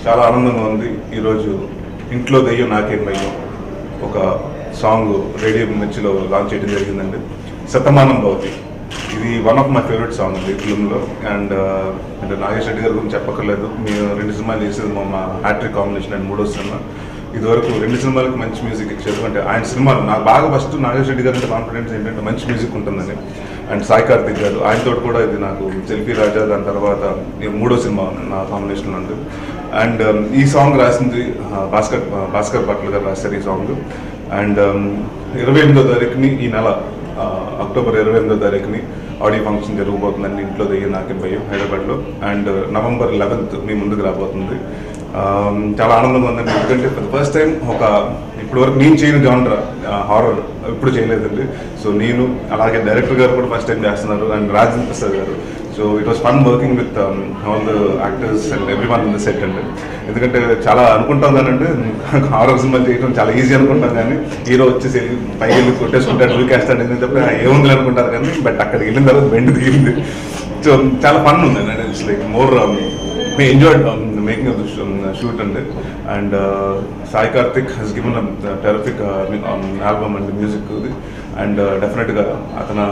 చాలా ఆనందంగా ఉంది. ఈరోజు ఇంట్లో దెయ్యం నాకేం భయం ఒక సాంగ్ రేడియో మిర్చిలో లాంచ్ చేయడం జరిగిందండి. శతమానం భవతి ఇది one of my favourite song అండి ఫిల్మ్లో. అండ్ అంటే నాగేష్ రెడ్డి గారి గురించి చెప్పక్కర్లేదు. మేము 2 సినిమాలు చేసేది మా హ్యాట్రిక్ కాంబినేషన్ అండ్ 3వ సినిమా. ఇదివరకు 2 సినిమాలకు మంచి మ్యూజిక్ ఇచ్చారు. అంటే ఆయన సినిమాలు నాకు బాగా ఫస్ట్ నాగేష్ రెడ్డి గారు అంటే కాన్ఫిడెన్స్ ఏంటంటే మంచి మ్యూజిక్ ఉంటుందని. అండ్ సాయి కార్తిక్ గారు ఆయనతో కూడా ఇది నాకు సెల్ఫీ రాజా, దాని తర్వాత 3వ సినిమా నా కాంబినేషన్లో ఉంది. అండ్ ఈ సాంగ్ రాసింది భాస్కర్ భట్ల గారు రాశారు ఈ సాంగ్. అండ్ 28వ తారీఖుని ఈ నెల అక్టోబర్ 28వ తారీఖుని ఆడియో ఫంక్షన్ జరగబోతుందండి ఇంట్లో దెయ్యం నాకేం భయం హైదరాబాద్లో. అండ్ నవంబర్ 11th మీ ముందుకు రాబోతుంది. చాలా ఆనందంగా ఉందండి. ఎందుకంటే ఫస్ట్ టైం ఒక ఇప్పటివరకు నేను చేయని జానర్ హారర్ ఎప్పుడు చేయలేదండి. సో నేను అలాగే డైరెక్టర్ గారు కూడా ఫస్ట్ టైం చేస్తున్నారు అండ్ రాజేంద్ర ప్రసాద్ గారు. So it was fun working with all the actors and every one in the set అండి. ఎందుకంటే చాలా అనుకుంటాం కానండి హారర్ సినిమా చేయడం చాలా ఈజీ అనుకుంటాం, కానీ హీరో వచ్చేసి పైకి వెళ్ళి కొట్టేసుకుంటాడు దూకేస్తాడు అని చెప్పి ఏముంది అనుకుంటారు, కానీ బట్ అక్కడికి వెళ్ళిన తర్వాత బెండ్ దిగింది. సో చాలా ఫన్ ఉందండి. And it's like more we enjoyed making of the shoot and Sai Karthik has given a terrific album and music and definitely atana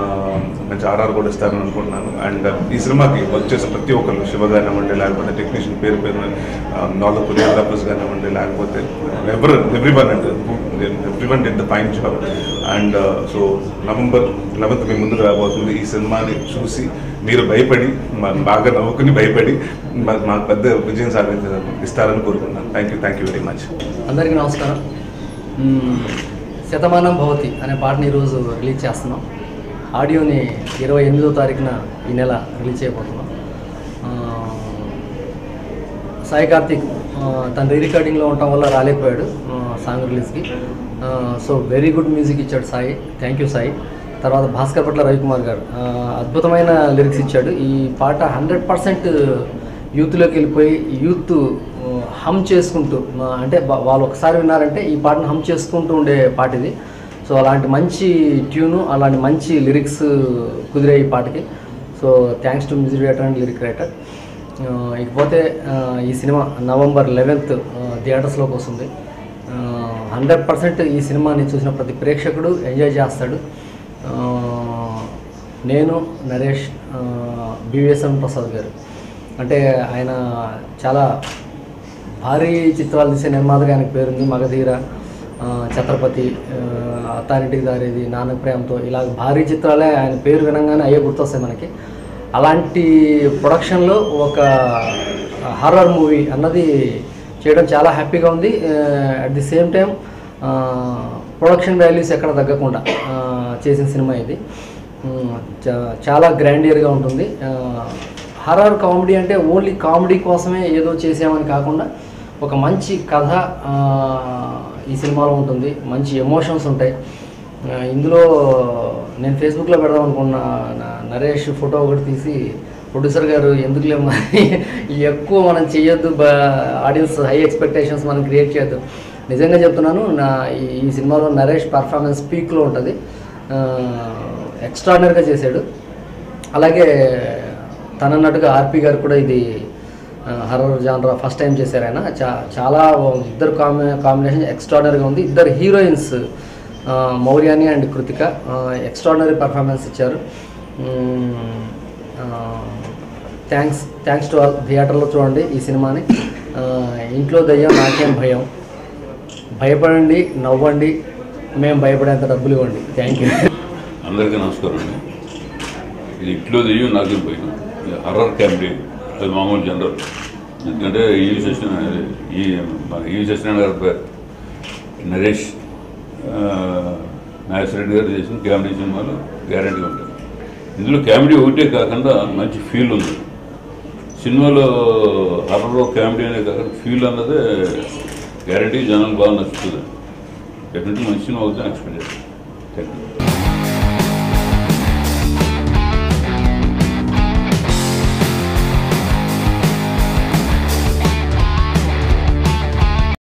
manchi RR kuda istaranu anukuntunanu. And ee cinemaki vachese prati okkaru Shiva garu avandi lekapothe technician peru all the choreographers garu avandi lekapothe everyone did the fine job. And so November 11th మీ ముందుకు రాబోతుంది. ఈ సినిమాని చూసి మీరు భయపడి బాగా నవ్వుకుని భయపడి మాకు పెద్ద విజయం ఇస్తారని కోరుకుంటున్నాను. Thank you very much. అందరికీ నమస్కారం. శతమానం భవతి అనే పాటని ఈరోజు రిలీజ్ చేస్తున్నాం. ఆడియోని 28వ తారీఖున ఈ నెల రిలీజ్ చేయబోతున్నాం. సాయి కార్తిక్ తన రికార్డింగ్లో ఉండటం వల్ల రాలేకపోయాడు సాంగ్ రిలీజ్కి. సో వెరీ గుడ్ మ్యూజిక్ ఇచ్చాడు సాయి, థ్యాంక్ యూ సాయి. తర్వాత భాస్కర్ భట్ల రవికుమార్ గారు అద్భుతమైన లిరిక్స్ ఇచ్చాడు. ఈ పాట 100% యూత్లోకి వెళ్ళిపోయి యూత్ హమ్ చేసుకుంటూ, అంటే వాళ్ళు ఒకసారి విన్నారంటే ఈ పాటను హమ్ చేసుకుంటూ ఉండే పాట ఇది. సో అలాంటి మంచి ట్యూను, అలాంటి మంచి లిరిక్స్ కుదిరే ఈ పాటకి. So thanks to music director and lyric writer. ఇకపోతే ఈ సినిమా నవంబర్ 11th థియేటర్స్లోకి వస్తుంది. 100% ఈ సినిమాని చూసిన ప్రతి ప్రేక్షకుడు ఎంజాయ్ చేస్తాడు. నేను నరేష్, బివిఎస్ఎం ప్రసాద్ గారు అంటే ఆయన చాలా భారీ చిత్రాలు తీసే నిర్మాతగా ఆయనకు పేరుంది. మగధీర, ఛత్రపతి, అథారిటీకి దారేది, నానక్ ప్రేమతో ఇలా భారీ చిత్రాలే ఆయన పేరు వినంగానే అయ్యే గుర్తొస్తాయి మనకి. అలాంటి ప్రొడక్షన్లో ఒక హారర్ మూవీ అన్నది చేయడం చాలా హ్యాపీగా ఉంది. At the same time production values ఎక్కడ తగ్గకుండా చేసిన సినిమా ఇది. చాలా గ్రాండియర్గా ఉంటుంది. హర్రర్ కామెడీ అంటే ఓన్లీ కామెడీ కోసమే ఏదో చేసామని కాకుండా ఒక మంచి కథ ఈ సినిమాలో ఉంటుంది. మంచి ఎమోషన్స్ ఉంటాయి ఇందులో. నేను ఫేస్బుక్లో పెడదాం అనుకున్న నరేష్ ఫోటో ఒకటి తీసి ప్రొడ్యూసర్ గారు ఎందుకులే ఎక్కువ మనం చేయొద్దు, ఆడియన్స్ హై ఎక్స్పెక్టేషన్స్ మనం క్రియేట్ చేయొద్దు. నిజంగా చెప్తున్నాను, ఈ సినిమాలో నరేష్ పర్ఫార్మెన్స్ పీక్లో ఉంటుంది. ఎక్స్ట్రాడినరీగా చేశాడు. అలాగే తనన్నట్టుగా ఆర్పి గారు కూడా ఇది హర్రర్ జానర్ ఫస్ట్ టైం చేశారు ఆయన. చాలా ఇద్దరు కాంబినేషన్ ఎక్స్ట్రాడినరీగా ఉంది. ఇద్దరు heroines Mouryani and Kritika extraordinary performance ఇచ్చారు. Thanks to all. థియేటర్లో చూడండి ఈ సినిమాని. ఇంట్లో దయ్యం నాకేం భయం, భయపడండి, నవ్వండి, మేము భయపడేంత డబ్బులు ఇవ్వండి. Thank you. అందరికీ నమస్కారం అండి. ఇది ఇంట్లో దెయ్యం నాకేం భయం హర్రర్ కామెడీ, అది మామూలు జనరల్. ఎందుకంటే ఈ సత్యనారాయణ గారి పేరు నరేష్, నాగేశ్వర రెడ్డి గారు చేసిన కామెడీ సినిమాలు గ్యారంటీగా ఉంటాయి. ఇందులో కామెడీ ఒకటే కాకుండా మంచి ఫీల్ ఉంది సినిమాలో. హర్రర్ కామెడీ అనే కాకుండా ఫీల్ అన్నదే గ్యారంటీ జనాలు బాగా నచ్చుతుంది. డెఫినెట్లీ మంచి సినిమా అవుతుందని ఎక్స్పెక్ట్ చేస్తాను. Thank you.